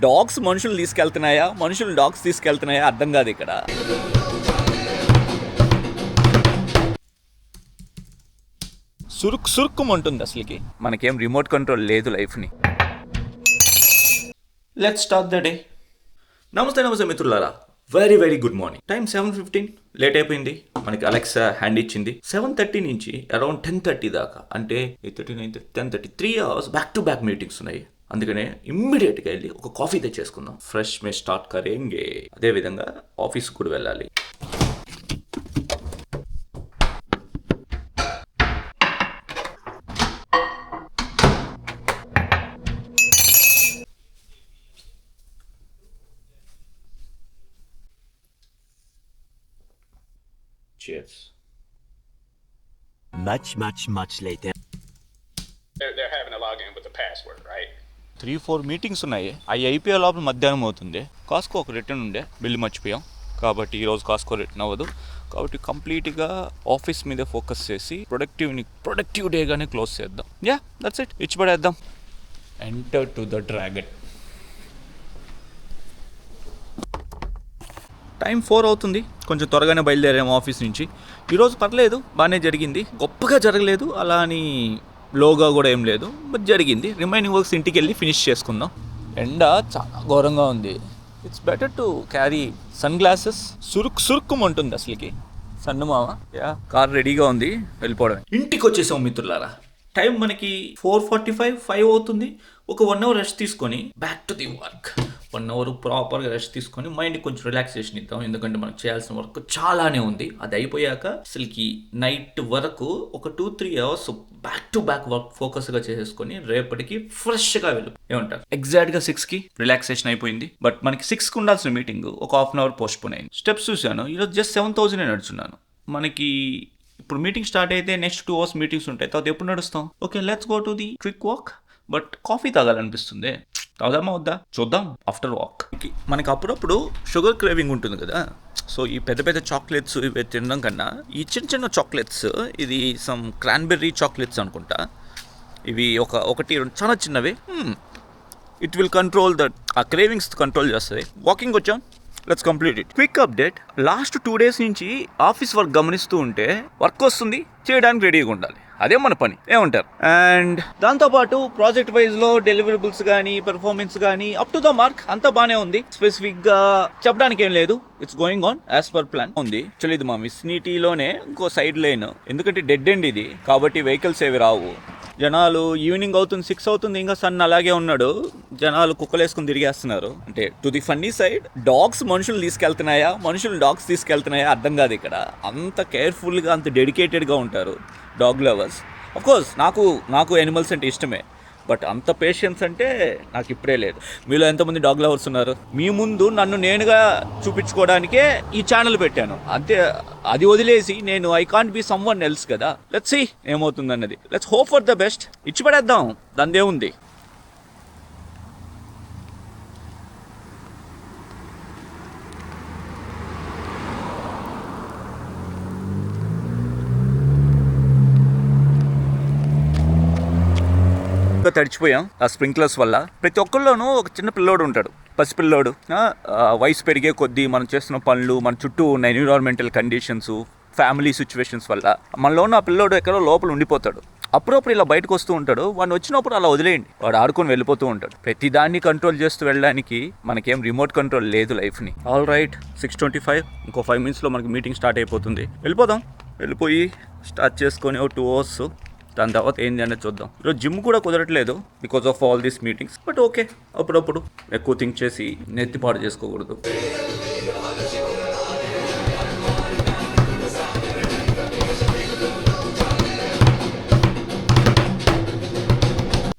Dogs మనుషులు తీసుకెళ్తున్నాయా, మనుషులు dogs తీసుకెళ్తున్నాయా అర్థం కాదు ఇక్కడ. సురుక్కుమంటుంది అసలుకి. మనకేం రిమోట్ కంట్రోల్ లేదు లైఫ్ని. Let's start the day. నమస్తే మిత్రులారా, very good morning. Time 7:15. Late అయిపోయింది. మనకి అలెక్సా హ్యాండ్ ఇచ్చింది. 7:30 నుంచి అరౌండ్ 10:30 దాకా, అంటే 8:30, 9:30, 10:30 3 hours back to back meetings ఉన్నాయి. అందుకనే ఇమ్మీడియట్గా వెళ్ళి ఒక కాఫీ తెచ్చేసుకుందాం. ఫ్రెష్ మే స్టార్ట్ కరేంగే. అదేవిధంగా ఆఫీస్కి కూడా వెళ్ళాలి. Cheers. Much later. They're having to log in with the password, right? 3-4 meetings ఉన్నాయి. అవి అయిపోయే లోపల మధ్యాహ్నం అవుతుంది. కాస్కో ఒక రిటర్న్ ఉండే, బిల్లు మర్చిపోయాం కాబట్టి ఈరోజు కాస్కో రిటర్న్ అవ్వదు. కాబట్టి కంప్లీట్గా ఆఫీస్ మీద ఫోకస్ చేసి ప్రొడక్టివ్ డేగానే క్లోజ్ చేద్దాం. Yeah, that's it. ఇచ్చిపడేద్దాం. Enter to the dragon. Time 4 అవుతుంది. కొంచెం త్వరగానే బయలుదేరాము ఆఫీస్ నుంచి. ఈరోజు పర్లేదు, బాగానే జరిగింది. గొప్పగా జరగలేదు, అలా అని లోగా కూడా ఏం లేదు, బట్ జరిగింది. రిమైనింగ్ వర్క్స్ ఇంటికి వెళ్ళి ఫినిష్ చేసుకుందాం. ఎండ చాలా ఘోరంగా ఉంది. It's better to carry sunglasses. సురుక్కుమంటుంది అసలుకి సన్నుమామ. యా, కార్ రెడీగా ఉంది, వెళ్ళిపోవడం. ఇంటికి వచ్చేసాం మిత్రులారా. టైం మనకి 4:45, 5 అవుతుంది. ఒక 1 hour రెస్ట్ తీసుకొని back to the work. 1 hour ప్రాపర్గా రెస్ట్ తీసుకొని మైండ్కి కొంచెం రిలాక్సేషన్ ఇద్దాం. ఎందుకంటే మనకు చేయాల్సిన వర్క్ చాలానే ఉంది. అది అయిపోయాక అసలుకి నైట్ వరకు ఒక 2-3 hours back to back work ఫోకస్గా చేసేసుకొని రేపటికి ఫ్రెష్గా వెళ్ళు. ఏమంటారు? ఎగ్జాక్ట్గా 6కి రిలాక్సేషన్ అయిపోయింది. బట్ మనకి 6కి ఉండాల్సిన మీటింగ్ ఒక 1/2 hour పోస్ట్ పోన్ అయింది. స్టెప్స్ చూశాను, ఈరోజు జస్ట్ 7,000 నడుచున్నాను. మనకి ఇప్పుడు మీటింగ్ స్టార్ట్ అయితే నెక్స్ట్ 2 hours మీటింగ్స్ ఉంటాయి. తర్వాత ఎప్పుడు నడుస్తాం? Okay, let's go to the quick walk. But coffee తాగాలనిపిస్తుంది. తాగుదామా వద్దా చూద్దాం ఆఫ్టర్ వాక్. మనకి అప్పుడప్పుడు షుగర్ క్రేవింగ్ ఉంటుంది కదా. సో ఈ పెద్ద చాక్లెట్స్ ఇవి తినడం కన్నా ఈ చిన్న చాక్లెట్స్, ఇది సమ్ క్రాన్బెర్రీ చాక్లెట్స్ అనుకుంటా. ఇవి ఒకటి చాలా చిన్నవి. ఇట్ విల్ కంట్రోల్ దట్, ఆ క్రేవింగ్స్ కంట్రోల్ చేస్తుంది. వాకింగ్ వచ్చాం, let's complete it. Quick update. Last 2 days నుంచి ఆఫీస్ వర్క్ గమనిస్తూ ఉంటే వర్క్ వస్తుంది, చేయడానికి రెడీగా ఉండాలి. అదే మన పని. ఏమంటారు? అండ్ దాంతోపాటు ప్రాజెక్ట్ వైజ్లో డెలివరబుల్స్ కానీ పెర్ఫార్మెన్స్ కానీ అప్ టు ద మార్క్, అంతా బాగానే ఉంది. స్పెసిఫిక్గా చెప్పడానికి ఏం లేదు. It's going on as per plan ఉంది. ఇది మా విసినిటీలోనే ఇంకో సైడ్ లైన్, ఎందుకంటే డెడ్ ఎండ్ ఇది కాబట్టి వెహికల్స్ ఏవి రావు. జనాలు ఈవినింగ్ అవుతుంది, 6 అవుతుంది, ఇంకా సన్ అలాగే ఉన్నాడు. జనాలు కుక్కలు వేసుకుని తిరిగేస్తున్నారు. అంటే to the funny side, dogs మనుషులు తీసుకెళ్తున్నాయా, మనుషులు డాగ్స్ తీసుకెళ్తున్నాయా అర్థం కాదు ఇక్కడ. అంత కేర్ఫుల్గా, అంత డెడికేటెడ్గా ఉంటారు డాగ్ లవర్స్. అఫ్కోర్స్ నాకు యానిమల్స్ అంటే ఇష్టమే, బట్ అంత పేషెన్స్ అంటే నాకు ఇప్పుడే లేదు. మీలో ఎంతమంది డాగ్ లవర్స్ ఉన్నారు? మీ ముందు నన్ను నేనుగా చూపించుకోవడానికే ఈ ఛానల్ పెట్టాను అంతే. అది వదిలేసి నేను I can't be some one else కదా. లెట్స్ సీ ఏమవుతుంది అన్నది. Let's hope for the best. ఇచ్చి పడేద్దాం, దానిదే ఉంది. తడిచిపోయాం ఆ స్ప్రింక్లర్స్ వల్ల. ప్రతి ఒక్కళ్ళలోనూ ఒక చిన్న పిల్లోడు ఉంటాడు, పసిపిల్లోడు. వయసు పెరిగే కొద్దీ మనం చేస్తున్న పనులు, మన చుట్టూ ఉన్న ఎన్విరాన్మెంటల్ కండిషన్స్, ఫ్యామిలీ సిచ్యువేషన్స్ వల్ల మనలో ఉన్న ఆ పిల్లోడు ఎక్కడో లోపల ఉండిపోతాడు. అప్పుడప్పుడు ఇలా బయటకు వస్తూ ఉంటాడు. వాడిని వచ్చినప్పుడు అలా వదిలేయండి, వాడు ఆడుకొని వెళ్ళిపోతూ ఉంటాడు. ప్రతి దాన్ని కంట్రోల్ చేస్తూ వెళ్ళడానికి మనకేం రిమోట్ కంట్రోల్ లేదు లైఫ్ని. ఆల్ రైట్, 6:25, ఇంకో 5 minutesలో మనకి మీటింగ్ స్టార్ట్ అయిపోతుంది. వెళ్ళిపోదాం. వెళ్ళిపోయి స్టార్ట్ చేసుకొని 2 hours, దాని తర్వాత ఏంది అనేది చూద్దాం. ఈరోజు జిమ్ కూడా కుదరట్లేదు because of all these meetings. But okay, అప్పుడప్పుడు ఎక్కువ థింక్ చేసి నెత్తిపాటు చేసుకోకూడదు.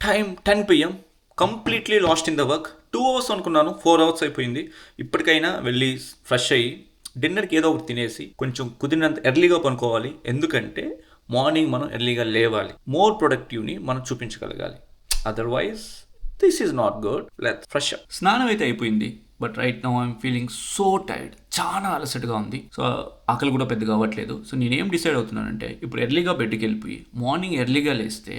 Time 10 PM. Completely last in the work. 2 hours అనుకున్నాను, 4 hours అయిపోయింది. ఇప్పటికైనా వెళ్ళి ఫ్రెష్ అయ్యి డిన్నర్కి ఏదో ఒకటి తినేసి కొంచెం కుదిరినంత ఎర్లీగా పనుకోవాలి. ఎందుకంటే మార్నింగ్ మనం ఎర్లీగా లేవాలి. మోర్ ప్రొడక్టివ్ని మనం చూపించగలగాలి. Otherwise this is not good. Let's fresh up. స్నానం అయితే అయిపోయింది. But right now I'm feeling so tired. చాలా అలసటగా ఉంది. సో ఆకలి కూడా పెద్దగా అవ్వట్లేదు. సో నేనేం డిసైడ్ అవుతున్నానంటే ఇప్పుడు ఎర్లీగా బెడ్కి వెళ్ళిపోయి మార్నింగ్ ఎర్లీగా లేస్తే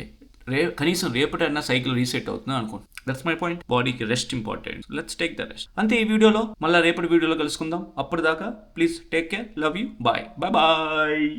కనీసం రేపటైనా సైకిల్ రీసెట్ అవుతుంది అనుకోండి. That's my point. బాడీకి rest important. Let's take the rest. అంతే ఈ వీడియోలో. మళ్ళీ రేపటి వీడియోలో కలుసుకుందాం. అప్పటిదాకా please take care. Love you. Bye bye.